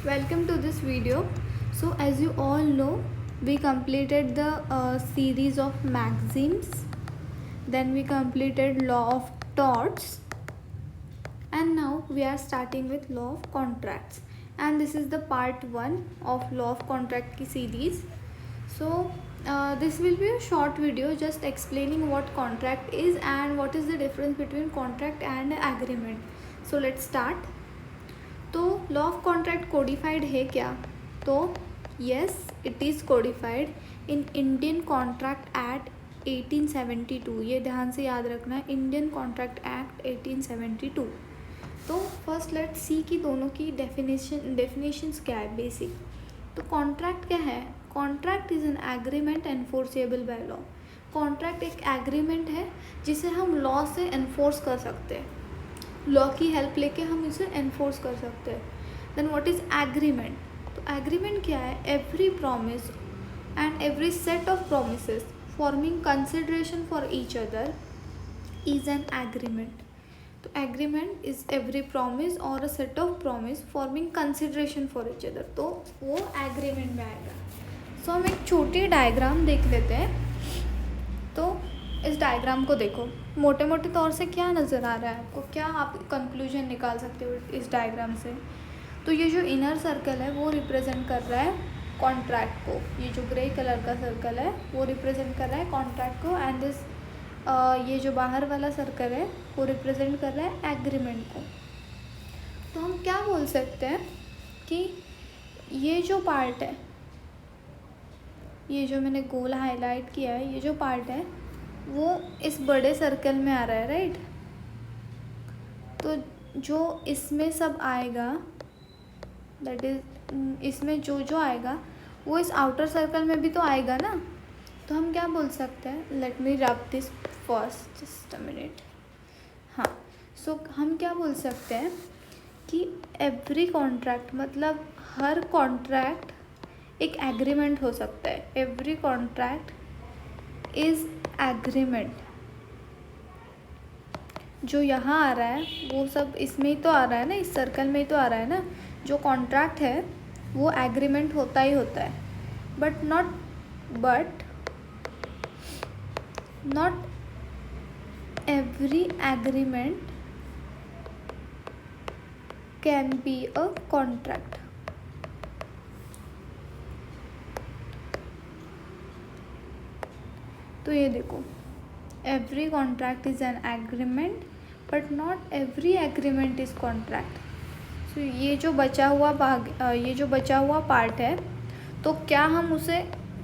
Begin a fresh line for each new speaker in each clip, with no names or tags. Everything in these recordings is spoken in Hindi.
Welcome to this video. So as you all know, we completed the series of maxims, then we completed law of torts, and now we are starting with law of contracts, and this is the part 1 of law of contract ki series. So this will be a short video just explaining what contract is and what is the difference between contract and agreement. So let's start. तो लॉ ऑफ कॉन्ट्रैक्ट कोडिफाइड है क्या? तो yes, it is codified in Indian contract act 1872. ये ध्यान से याद रखना है, इंडियन कॉन्ट्रैक्ट एक्ट 1872. तो फर्स्ट लेट्स सी कि दोनों की डेफिनेशंस क्या है बेसिक. तो कॉन्ट्रैक्ट क्या है? Contract is an agreement enforceable by law. Contract एक एग्रीमेंट है जिसे हम लॉ से एनफोर्स कर सकते हैं, लॉ की हेल्प लेके हम इसे एनफोर्स कर सकते हैं. Then what is agreement? तो एग्रीमेंट क्या है? Every promise and every set of promises forming consideration for each other is an agreement. तो एग्रीमेंट इज एवरी प्रॉमिस और a set of promise forming consideration for each other, तो वो एग्रीमेंट में आएगा. सो हम एक छोटी डायग्राम देख लेते हैं. तो इस डायग्राम को देखो, मोटे मोटे तौर से क्या नज़र आ रहा है आपको, क्या आप कंक्लूजन निकाल सकते हो इस डायग्राम से? तो ये जो इनर सर्कल है वो रिप्रेजेंट कर रहा है कॉन्ट्रैक्ट को, ये जो ग्रे कलर का सर्कल है वो रिप्रेजेंट कर रहा है कॉन्ट्रैक्ट को, एंड दिस ये जो बाहर वाला सर्कल है वो रिप्रेजेंट कर रहा है एग्रीमेंट को. तो हम क्या बोल सकते हैं कि ये जो पार्ट है, ये जो मैंने गोल हाईलाइट किया है, ये जो पार्ट है वो इस बड़े सर्कल में आ रहा है, राइट? तो जो इसमें सब आएगा, दैट इज इसमें जो जो आएगा वो इस आउटर सर्कल में भी तो आएगा ना. तो हम क्या बोल सकते हैं? Let me rub this first, just a minute. हाँ, सो हम क्या बोल सकते हैं कि एवरी कॉन्ट्रैक्ट, मतलब हर कॉन्ट्रैक्ट एक एग्रीमेंट हो सकता है. Every contract is agreement. जो यहाँ आ रहा है वो सब इसमें ही तो आ रहा है ना, इस सर्कल में ही तो आ रहा है ना. जो कॉन्ट्रैक्ट है वो एग्रीमेंट होता ही होता है, but not every agreement can be a contract. तो ये देखो, every contract is an agreement but not every agreement is contract. So ये जो बचा हुआ पार्ट है, तो क्या हम उसे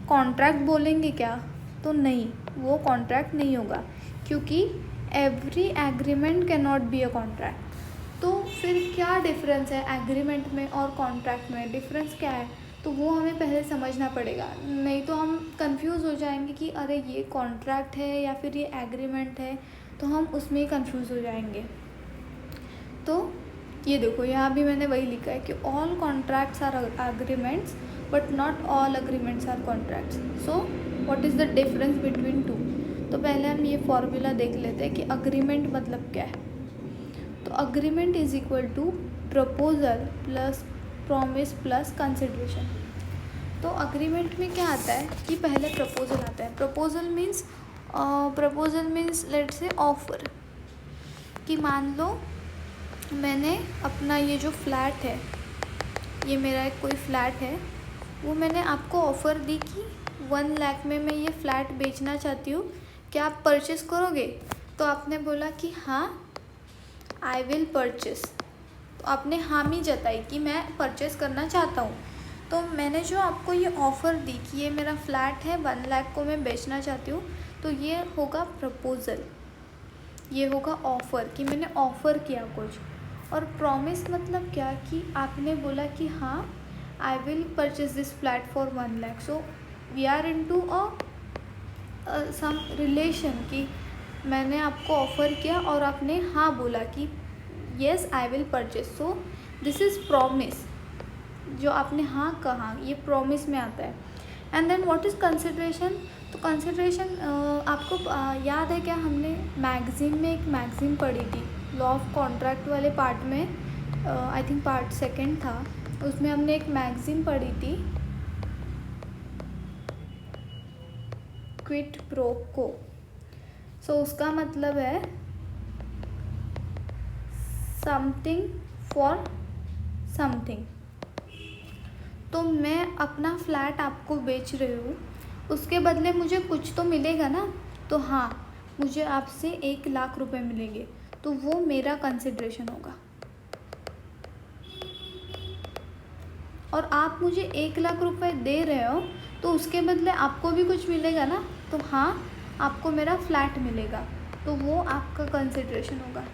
कॉन्ट्रैक्ट बोलेंगे क्या? तो नहीं, वो कॉन्ट्रैक्ट नहीं होगा, क्योंकि every agreement can not be a contract. तो फिर क्या डिफरेंस है एग्रीमेंट में और कॉन्ट्रैक्ट में? डिफरेंस क्या है तो वो हमें पहले समझना पड़ेगा, नहीं तो हम कंफ्यूज हो जाएंगे कि अरे ये कॉन्ट्रैक्ट है या फिर ये एग्रीमेंट है, तो हम उसमें ही कंफ्यूज हो जाएंगे. तो ये देखो, यहाँ भी मैंने वही लिखा है कि all contracts are agreements but not all agreements are contracts. So what is the difference between two? तो पहले हम ये फॉर्मूला देख लेते हैं कि अग्रीमेंट मतलब क्या है. तो agreement is equal to proposal plus promise plus consideration. तो अग्रीमेंट में क्या आता है कि पहले प्रपोजल आता है. Proposal means let's say offer, कि मान लो मैंने अपना ये जो फ्लैट है, ये मेरा एक कोई फ्लैट है, वो मैंने आपको ऑफ़र दी कि 1 लाख में मैं ये फ्लैट बेचना चाहती हूँ, क्या आप परचेस करोगे? तो आपने बोला कि हाँ, आई विल परचेस. तो आपने हामी जताई कि मैं परचेस करना चाहता हूँ. तो मैंने जो आपको ये ऑफ़र दी कि ये मेरा फ्लैट है, 1 लाख को मैं बेचना चाहती हूँ, तो ये होगा प्रपोज़ल, ये होगा ऑफ़र, कि मैंने ऑफ़र किया कुछ. और प्रॉमिस मतलब क्या, कि आपने बोला कि हाँ, I will purchase this flat for 1 lakh. So we are into some relation, कि मैंने आपको ऑफ़र किया और आपने हाँ बोला कि yes I will purchase. So this is promise, जो आपने हाँ कहा ये प्रॉमिस में आता है. And then what is consideration? तो कंसिडरेशन आपको याद है क्या, हमने मैगज़ीन में एक मैगज़ीन पढ़ी थी लॉ ऑफ कॉन्ट्रैक्ट वाले पार्ट में, आई थिंक पार्ट 2 था. उसमें हमने एक मैगज़ीन पढ़ी थी, क्विड प्रो को। सो उसका मतलब है समथिंग फॉर समथिंग। तो मैं अपना फ्लैट आपको बेच रही हूँ, उसके बदले मुझे कुछ तो मिलेगा ना। तो हाँ, मुझे आपसे 1,00,000 रुपए मिलेंगे, तो वो मेरा कंसिडरेशन होगा। और आप मुझे 1,00,000 रुपए दे रहे हो, तो उसके बदले आपको भी कुछ मिलेगा ना। तो हाँ, आपको मेरा फ्लैट मिलेगा, तो वो आपका कंसिडरेशन होगा।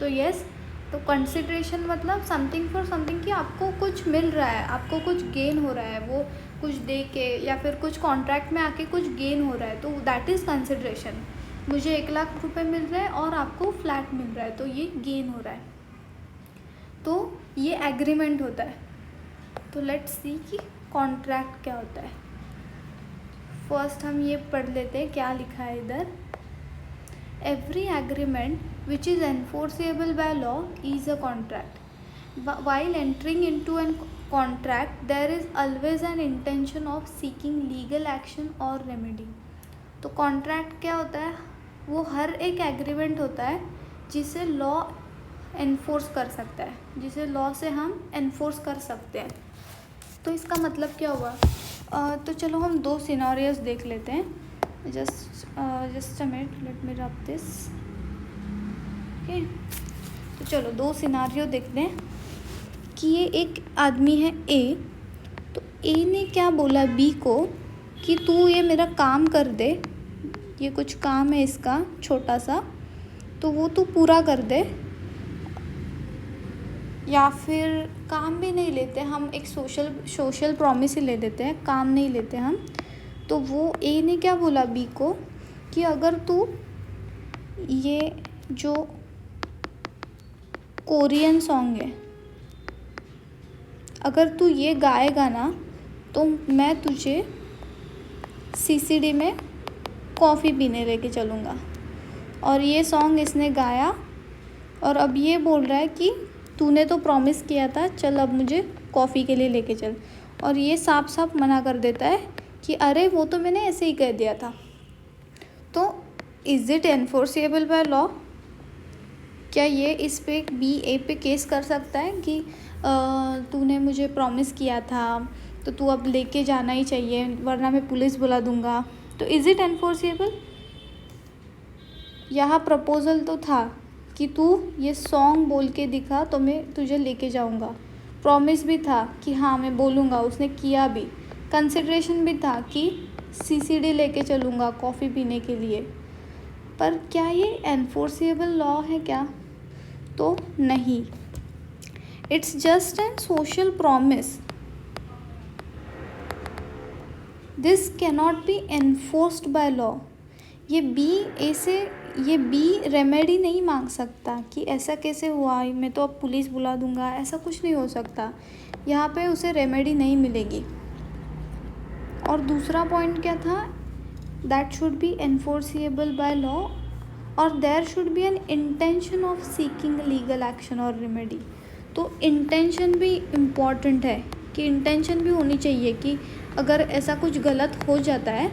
तो यस, तो कंसिडरेशन मतलब समथिंग फॉर समथिंग, कि आपको कुछ मिल रहा है, आपको कुछ गेन हो रहा है, वो कुछ दे के या फिर कुछ कॉन्ट्रैक्ट में आके कुछ गेन हो रहा है, तो दैट इज़ कंसिडरेशन। मुझे 1,00,000 रुपए मिल रहा है और आपको फ्लैट मिल रहा है, तो ये गेन हो रहा है, तो ये एग्रीमेंट होता है। तो लेट्स सी कि कॉन्ट्रैक्ट क्या होता है। फर्स्ट हम ये पढ़ लेते हैं क्या लिखा है इधर। Every agreement which is enforceable by law is a contract. While entering into a contract, there is always an intention of seeking legal action or remedy. तो कॉन्ट्रैक्ट क्या होता है? वो हर एक एग्रीमेंट होता है जिसे लॉ एनफोर्स कर सकता है, जिसे लॉ से हम एनफोर्स कर सकते हैं। तो इसका मतलब क्या हुआ? तो चलो हम 2 सिनारियोस देख लेते हैं। Just a minute, let me rub this. Okay, तो चलो 2 सिनारियो देखते हैं कि ये एक आदमी है ए। तो ए ने क्या बोला बी को कि तू ये मेरा काम कर दे, ये कुछ काम है इसका छोटा सा, तो वो तू पूरा कर दे। या फिर काम भी नहीं लेते हम, एक सोशल प्रॉमिस ही ले देते हैं, काम नहीं लेते हम। तो वो ए ने क्या बोला बी को कि अगर तू ये जो कोरियन सॉन्ग है, अगर तू ये गाएगा ना, तो मैं तुझे सीसीडी में कॉफ़ी पीने लेके चलूँगा। और ये सॉन्ग इसने गाया और अब ये बोल रहा है कि तूने तो प्रॉमिस किया था, चल अब मुझे कॉफ़ी के लिए लेके चल। और ये साफ साफ मना कर देता है कि अरे वो तो मैंने ऐसे ही कह दिया था। तो is it enforceable by law? क्या ये इस पे बी ए पे केस कर सकता है कि तूने मुझे प्रॉमिस किया था, तो तू अब लेके जाना ही चाहिए, वरना मैं पुलिस बुला दूँगा। तो इज़ इट एनफोर्सेबल? यहाँ प्रपोज़ल तो था कि तू ये सॉन्ग बोल के दिखा तो मैं तुझे लेके जाऊँगा। प्रॉमिस भी था कि हाँ मैं बोलूँगा, उसने किया भी। कंसिडरेशन भी था कि सीसीडी लेके चलूँगा कॉफ़ी पीने के लिए। पर क्या ये एनफोर्सेबल लॉ है क्या? तो नहीं, it's just an social promise. This cannot be enforced by law. ये बी रेमेडी नहीं मांग सकता कि ऐसा कैसे हुआ, मैं तो अब पुलिस बुला दूंगा, ऐसा कुछ नहीं हो सकता। यहाँ पे उसे रेमेडी नहीं मिलेगी। और दूसरा पॉइंट क्या था? That should be enforceable by law और there should be an intention of seeking legal action और रेमेडी। तो इंटेंशन भी इम्पॉर्टेंट है, कि इंटेंशन भी होनी चाहिए कि अगर ऐसा कुछ गलत हो जाता है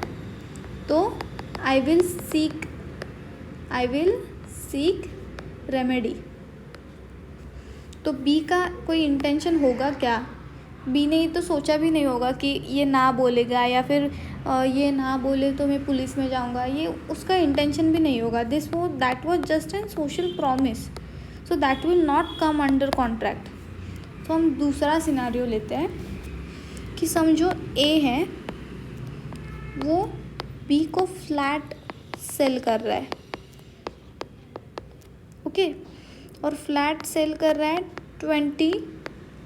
तो आई विल सीक रेमेडी। तो बी का कोई इंटेंशन होगा क्या? बी ने ये तो सोचा भी नहीं होगा कि ये ना बोलेगा या फिर ये ना बोले तो मैं पुलिस में जाऊंगा, ये उसका इंटेंशन भी नहीं होगा। That was just an social promise, so that will not come under contract. तो हम दूसरा सिनारियो लेते हैं कि समझो ए है, वो बी को फ्लैट सेल कर रहा है, ओके, और फ्लैट सेल कर रहा है 20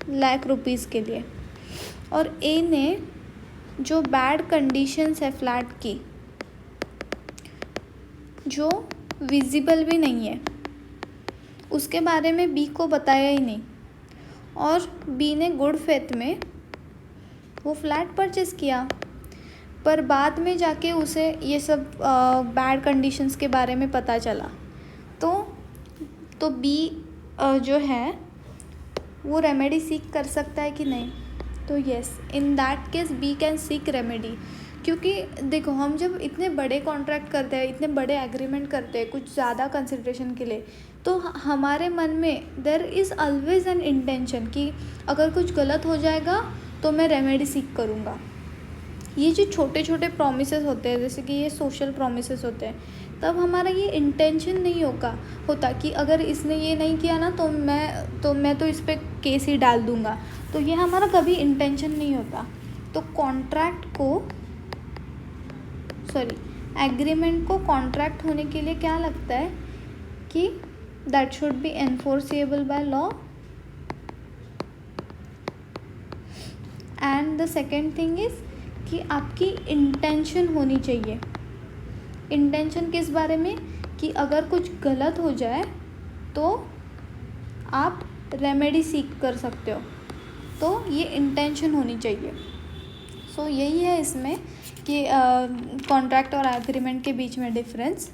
लाख रुपीज़ के लिए। और ए ने जो बैड कंडीशंस है फ्लैट की, जो विजिबल भी नहीं है, उसके बारे में बी को बताया ही नहीं, और बी ने गुड फेथ में वो फ्लैट परचेस किया। पर बाद में जाके उसे ये सब बैड कंडीशंस के बारे में पता चला, तो बी जो है वो रेमेडी सीख कर सकता है कि नहीं? तो yes, in that case we can seek remedy. क्योंकि देखो, हम जब इतने बड़े कॉन्ट्रैक्ट करते हैं, इतने बड़े एग्रीमेंट करते हैं कुछ ज़्यादा कंसिड्रेशन के लिए, तो हमारे मन में there is always an intention कि अगर कुछ गलत हो जाएगा तो मैं रेमेडी सीख करूँगा। ये जो छोटे छोटे प्रॉमिसेस होते हैं, जैसे कि ये सोशल प्रॉमिसेस होते हैं, तब हमारा ये इंटेंशन नहीं होता कि अगर इसने ये नहीं किया ना तो मैं तो इस पर केस ही डाल दूँगा। तो ये हमारा कभी इंटेंशन नहीं होता। तो एग्रीमेंट को कॉन्ट्रैक्ट होने के लिए क्या लगता है कि that should be enforceable by law. And the second thing is कि आपकी इंटेंशन होनी चाहिए। इंटेंशन किस बारे में? कि अगर कुछ गलत हो जाए तो आप रेमेडी सीख कर सकते हो, तो ये इंटेंशन होनी चाहिए। सो यही है इसमें कि कॉन्ट्रैक्ट और एग्रीमेंट के बीच में difference.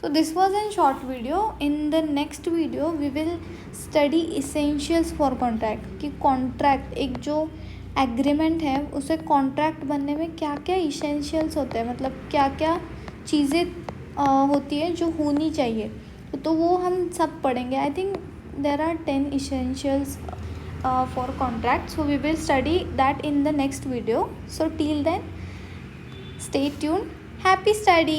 So this was an short video. In the next video we will study essentials for contract, कि कॉन्ट्रैक्ट एक जो एग्रीमेंट है उसे कॉन्ट्रैक्ट बनने में क्या क्या इसेंशियल्स होते हैं, मतलब क्या क्या चीज़ें होती है जो होनी चाहिए, तो वो हम सब पढ़ेंगे। I think there are 10 essentials for contract, so we will study that in the next video. So till then, stay tuned. Happy study.